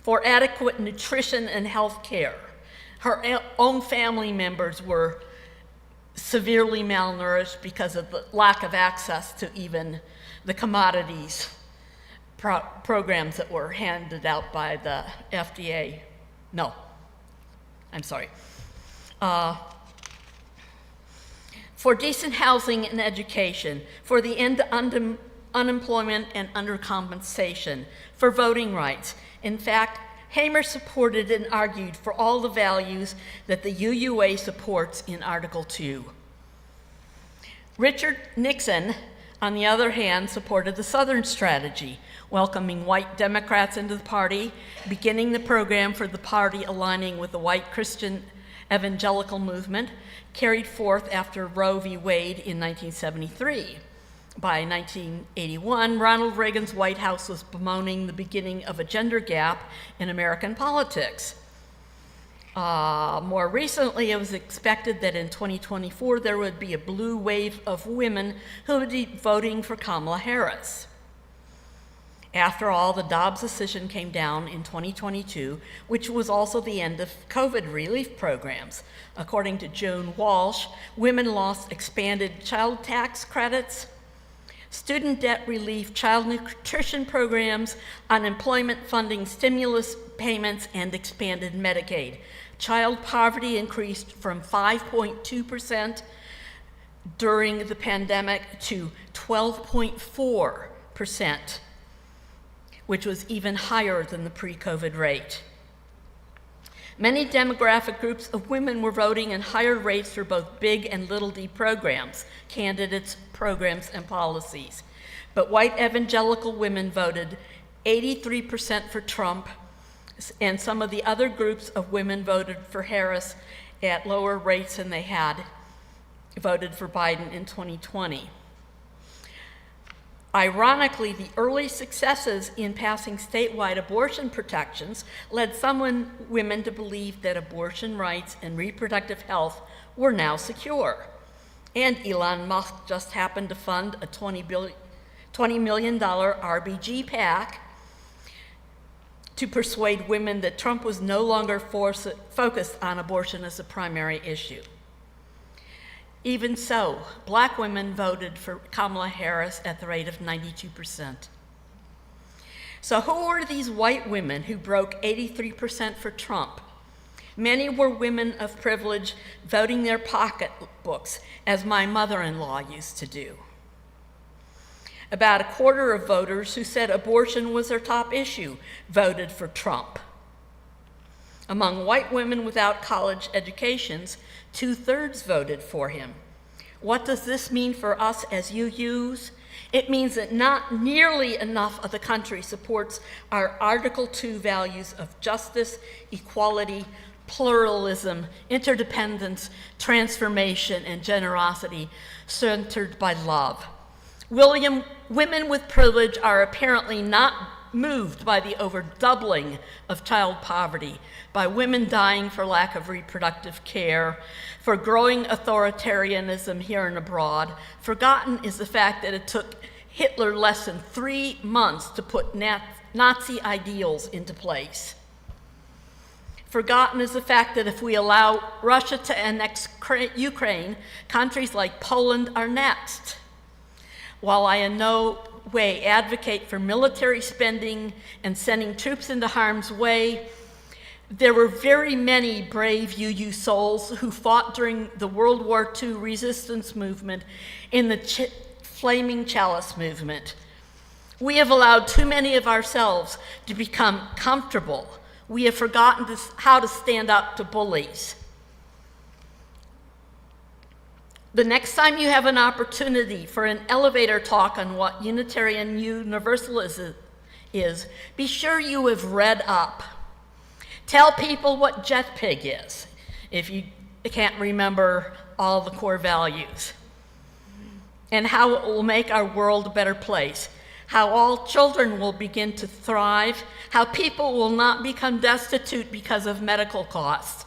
for adequate nutrition and health care. Her own family members were severely malnourished because of the lack of access to even the commodities programs that were handed out by the FDA. No, I'm sorry. For decent housing and education, for the end to unemployment and undercompensation, for voting rights. In fact, Hamer supported and argued for all the values that the UUA supports in Article 2. Richard Nixon, on the other hand, supported the Southern strategy, welcoming white Democrats into the party, beginning the program for the party aligning with the white Christian evangelical movement, carried forth after Roe v. Wade in 1973. By 1981, Ronald Reagan's White House was bemoaning the beginning of a gender gap in American politics. More recently, it was expected that in 2024 there would be a blue wave of women who would be voting for Kamala Harris. After all, the Dobbs decision came down in 2022, which was also the end of COVID relief programs. According to Joan Walsh, women lost expanded child tax credits, student debt relief, child nutrition programs, unemployment funding, stimulus payments, and expanded Medicaid. Child poverty increased from 5.2% during the pandemic to 12.4%, which was even higher than the pre-COVID rate. Many demographic groups of women were voting in higher rates for both big and little d programs, candidates, programs, and policies. But white evangelical women voted 83% for Trump, and some of the other groups of women voted for Harris at lower rates than they had voted for Biden in 2020. Ironically, the early successes in passing statewide abortion protections led some women to believe that abortion rights and reproductive health were now secure. And Elon Musk just happened to fund a $20 million RBG PAC to persuade women that Trump was no longer focused on abortion as a primary issue. Even so, black women voted for Kamala Harris at the rate of 92%. So who were these white women who broke 83% for Trump? Many were women of privilege voting their pocketbooks, as my mother-in-law used to do. About a quarter of voters who said abortion was their top issue voted for Trump. Among white women without college educations, 2/3 voted for him. What does this mean for us as UUs? It means that not nearly enough of the country supports our Article 2 values of justice, equality, pluralism, interdependence, transformation, and generosity centered by love. Women with privilege are apparently not moved by the overdoubling of child poverty, by women dying for lack of reproductive care, for growing authoritarianism here and abroad. Forgotten is the fact that it took Hitler less than 3 months to put Nazi ideals into place. Forgotten is the fact that if we allow Russia to annex Ukraine, countries like Poland are next. While I in no way advocate for military spending and sending troops into harm's way, there were very many brave UU souls who fought during the World War II resistance movement in the Flaming Chalice movement. We have allowed too many of ourselves to become comfortable. We have forgotten how to stand up to bullies. The next time you have an opportunity for an elevator talk on what Unitarian Universalist is, be sure you have read up. Tell people what JetPig is, if you can't remember all the core values, and how it will make our world a better place, how all children will begin to thrive, how people will not become destitute because of medical costs,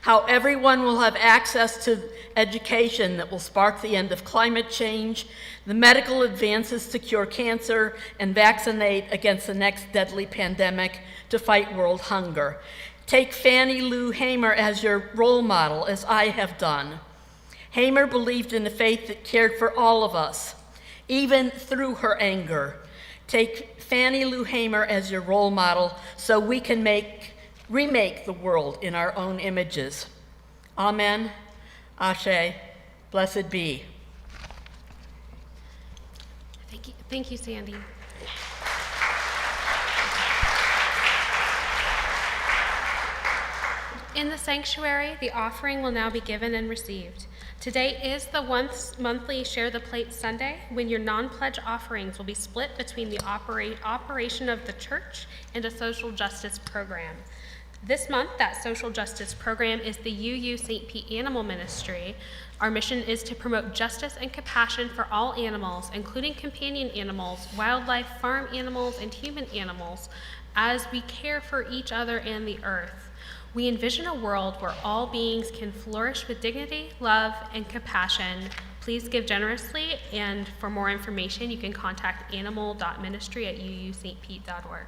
how everyone will have access to education that will spark the end of climate change, the medical advances to cure cancer and vaccinate against the next deadly pandemic, to fight world hunger. Take Fannie Lou Hamer as your role model, as I have done. Hamer believed in a faith that cared for all of us, even through her anger. Take Fannie Lou Hamer as your role model so we can remake the world in our own images. Amen. Ashe. Blessed be. Thank you, Sandy. In the sanctuary, the offering will now be given and received. Today is the monthly Share the Plate Sunday, when your non-pledge offerings will be split between the operation of the church and a social justice program. This month, that social justice program is the UU St. Pete Animal Ministry. Our mission is to promote justice and compassion for all animals, including companion animals, wildlife, farm animals, and human animals, as we care for each other and the earth. We envision a world where all beings can flourish with dignity, love, and compassion. Please give generously, and for more information, you can contact animal.ministry@uustpete.org.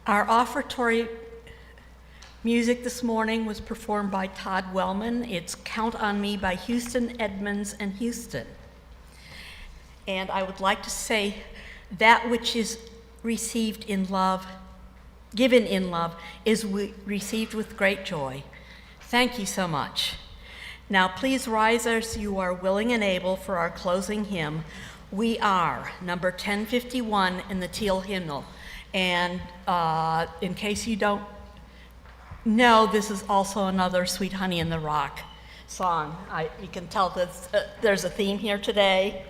Our offertory music this morning was performed by Todd Wellman. It's Count on Me by Houston, Edmonds, and Houston. And I would like to say that which is received in love, given in love, is received with great joy. Thank you so much. Now please rise as you are willing and able for our closing hymn. We Are, number 1051 in the Teal Hymnal. And in case you don't know, this is also another Sweet Honey in the Rock song. You can tell that there's a theme here today.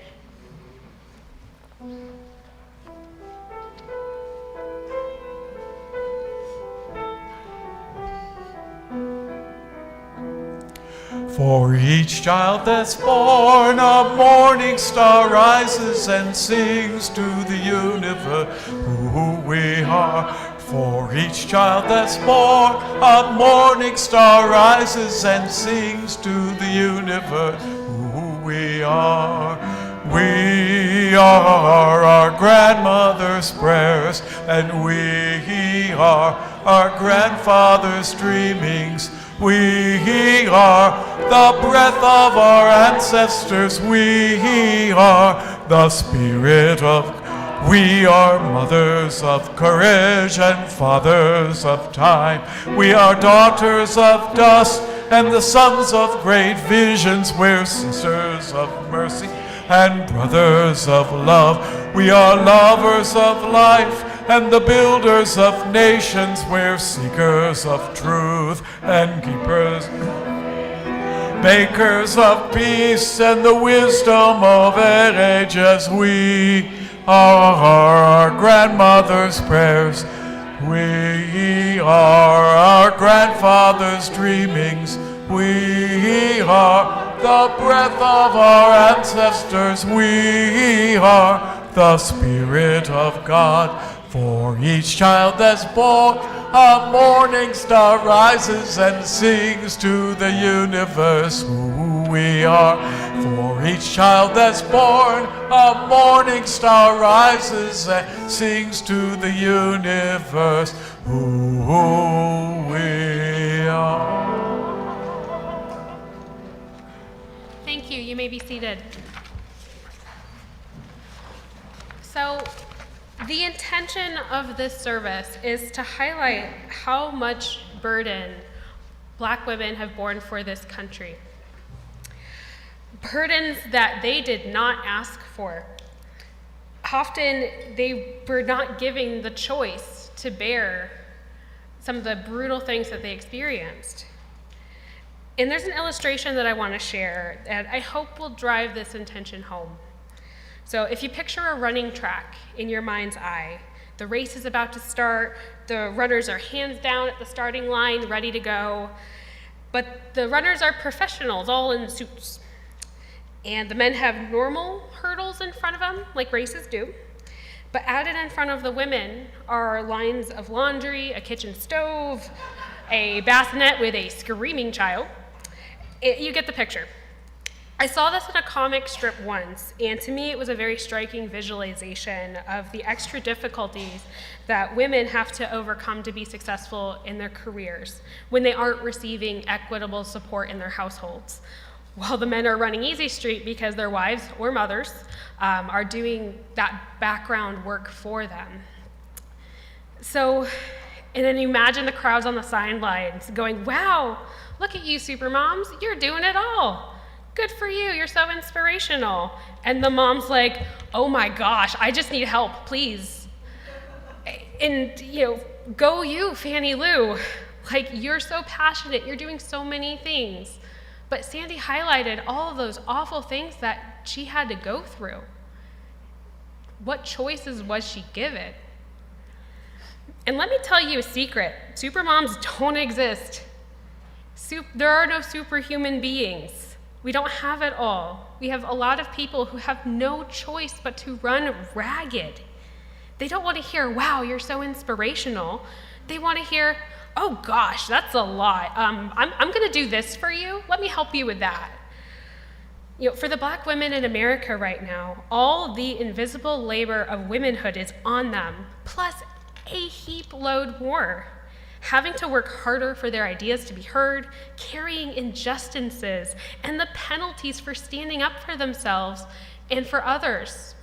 For each child that's born, a morning star rises and sings to the universe who we are. For each child that's born, a morning star rises and sings to the universe who we are. We are our grandmother's prayers, and we are our grandfather's dreamings. We are the breath of our ancestors. We are the spirit of. We are mothers of courage and fathers of time. We are daughters of dust and the sons of great visions. We're sisters of mercy and brothers of love. We are lovers of life and the builders of nations. We're seekers of truth and keepers, makers of peace and the wisdom of ages. We are our grandmother's prayers. We are our grandfather's dreamings. We are the breath of our ancestors. We are the Spirit of God. For each child that's born, a morning star rises and sings to the universe who we are. For each child that's born, a morning star rises and sings to the universe who we are. Thank you. You may be seated. So, the intention of this service is to highlight how much burden Black women have borne for this country. Burdens that they did not ask for. Often they were not given the choice to bear some of the brutal things that they experienced. And there's an illustration that I want to share that I hope will drive this intention home. So if you picture a running track in your mind's eye, the race is about to start, the runners are hands down at the starting line, ready to go, but the runners are professionals, all in suits. And the men have normal hurdles in front of them, like races do, but added in front of the women are lines of laundry, a kitchen stove, a bassinet with a screaming child. You get the picture. I saw this in a comic strip once, and to me it was a very striking visualization of the extra difficulties that women have to overcome to be successful in their careers when they aren't receiving equitable support in their households, while the men are running easy street because their wives or mothers are doing that background work for them. So, and then you imagine the crowds on the sidelines going, wow, look at you supermoms, you're doing it all. Good for you, you're so inspirational. And the mom's like, oh my gosh, I just need help, please. And go you, Fannie Lou. Like, you're so passionate, you're doing so many things. But Sandi highlighted all of those awful things that she had to go through. What choices was she given? And let me tell you a secret, supermoms don't exist. There are no superhuman beings. We don't have it all. We have a lot of people who have no choice but to run ragged. They don't want to hear, wow, you're so inspirational. They want to hear, oh gosh, that's a lot. I'm going to do this for you. Let me help you with that. For the Black women in America right now, all the invisible labor of womanhood is on them, plus a heap load more. Having to work harder for their ideas to be heard, carrying injustices, and the penalties for standing up for themselves and for others.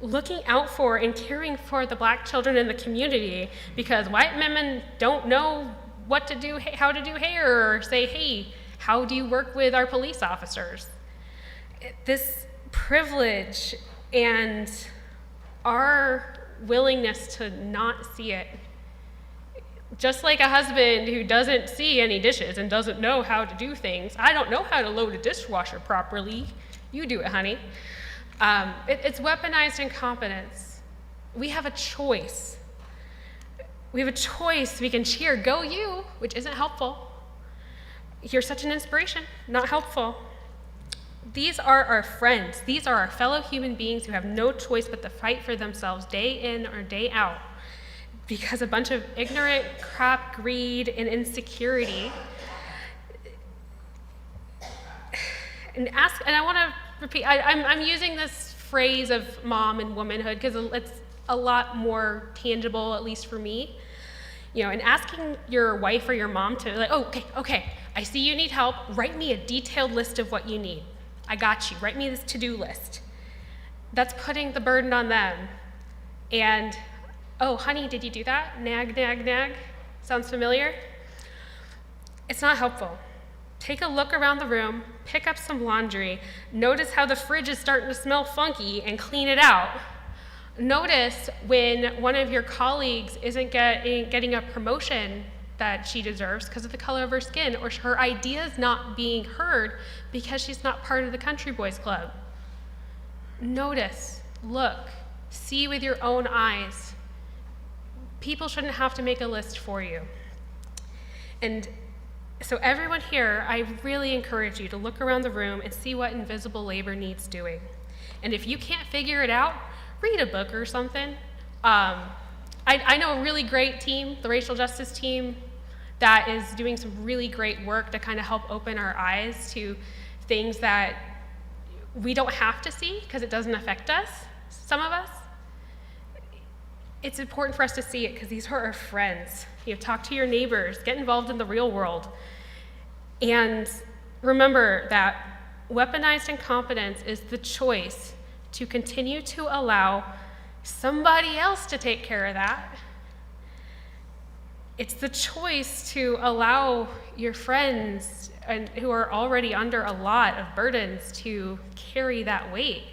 Looking out for and caring for the Black children in the community because white women don't know what to do, how to do hair, or say, hey, how do you work with our police officers? This privilege and our willingness to not see it. Just like a husband who doesn't see any dishes and doesn't know how to do things. I don't know how to load a dishwasher properly. You do it, honey. It's weaponized incompetence. We have a choice. We have a choice. We can cheer, go you, which isn't helpful. You're such an inspiration, not helpful. These are our friends. These are our fellow human beings who have no choice but to fight for themselves day in or day out. Because a bunch of ignorant crap, greed, and insecurity. And I want to repeat, I'm using this phrase of mom and womanhood because it's a lot more tangible, at least for me. And asking your wife or your mom to like, oh, okay, I see you need help. Write me a detailed list of what you need. I got you. Write me this to-do list. That's putting the burden on them. And, oh, honey, did you do that? Nag, nag, nag. Sounds familiar? It's not helpful. Take a look around the room, pick up some laundry, notice how the fridge is starting to smell funky, and clean it out. Notice when one of your colleagues isn't getting a promotion that she deserves because of the color of her skin, or her ideas not being heard because she's not part of the Country Boys Club. Notice, look, see with your own eyes. People shouldn't have to make a list for you. And so everyone here, I really encourage you to look around the room and see what invisible labor needs doing. And if you can't figure it out, read a book or something. I know a really great team, the racial justice team, that is doing some really great work to kind of help open our eyes to things that we don't have to see because it doesn't affect us, some of us. It's important for us to see it because these are our friends. Talk to your neighbors, get involved in the real world. And remember that weaponized incompetence is the choice to continue to allow somebody else to take care of that. It's the choice to allow your friends who are already under a lot of burdens to carry that weight.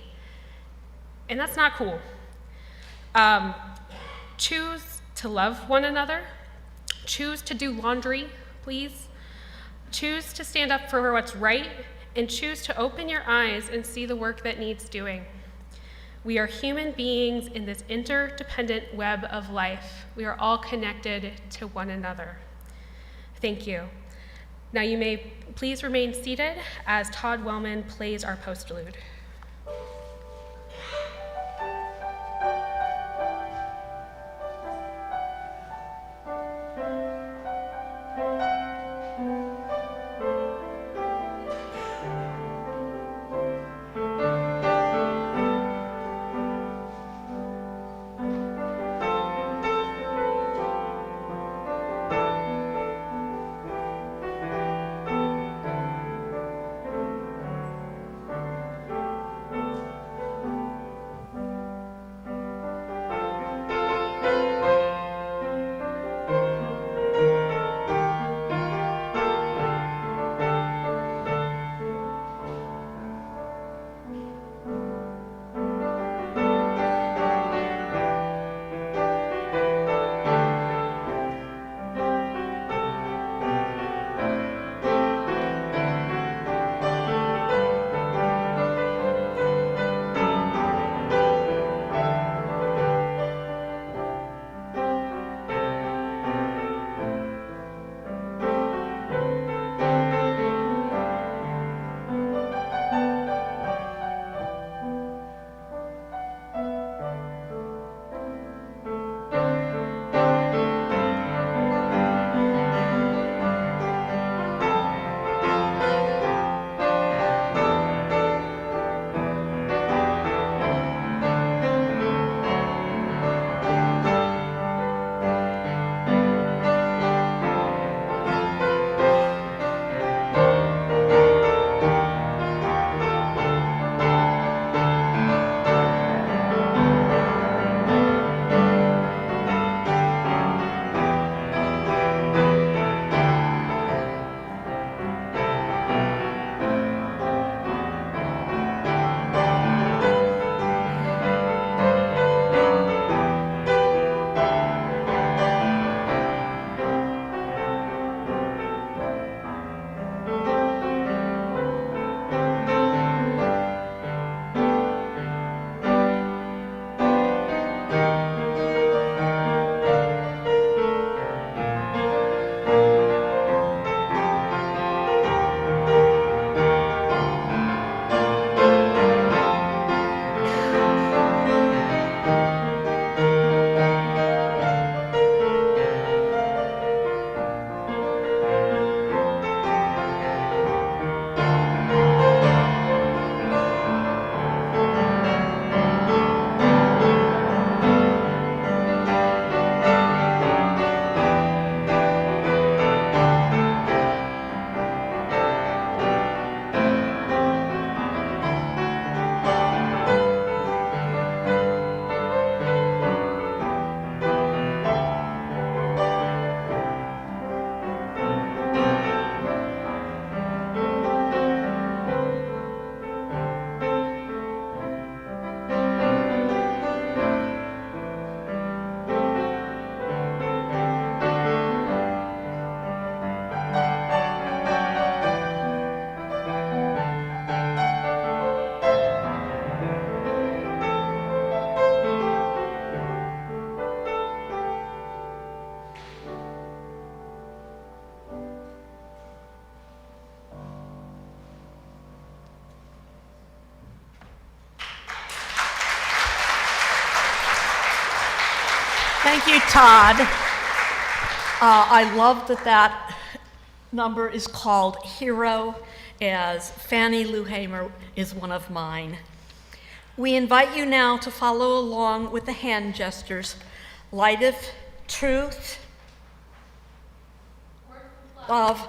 And that's not cool. Choose to love one another. Choose to do laundry, please. Choose to stand up for what's right, and choose to open your eyes and see the work that needs doing. We are human beings in this interdependent web of life. We are all connected to one another. Thank you. Now you may please remain seated as Todd Wellman plays our postlude. Thank you, Todd. I love that number is called Hero, as Fannie Lou Hamer is one of mine. We invite you now to follow along with the hand gestures. Light of truth, love,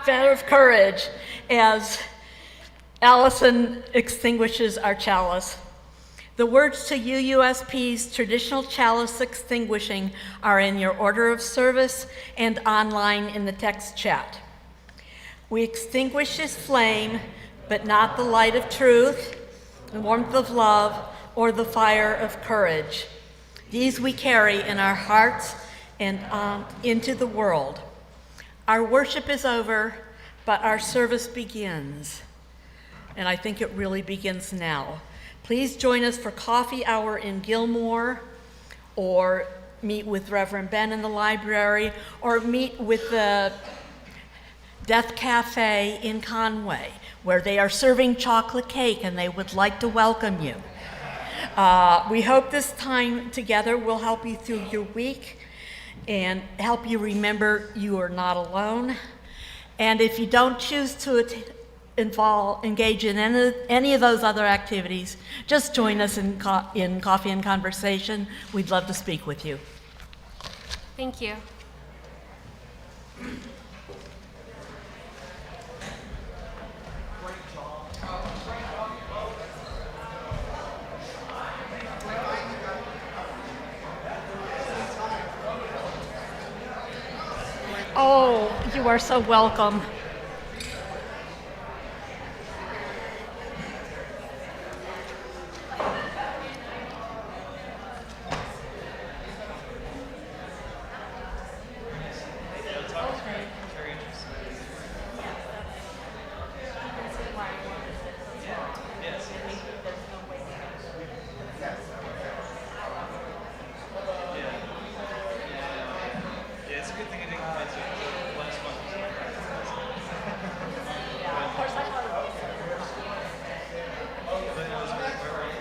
fire of courage, as Allison extinguishes our chalice. The words to UUSP's traditional chalice extinguishing are in your order of service and online in the text chat. We extinguish this flame, but not the light of truth, the warmth of love, or the fire of courage. These we carry in our hearts and into the world. Our worship is over, but our service begins. And I think it really begins now. Please join us for coffee hour in Gilmore, or meet with Reverend Ben in the library, or meet with the Death Cafe in Conway, where they are serving chocolate cake and they would like to welcome you. We hope this time together will help you through your week and help you remember you are not alone. And if you don't choose to engage in any of those other activities, just join us in coffee and conversation. We'd love to speak with you. Thank you. Oh, you are so welcome.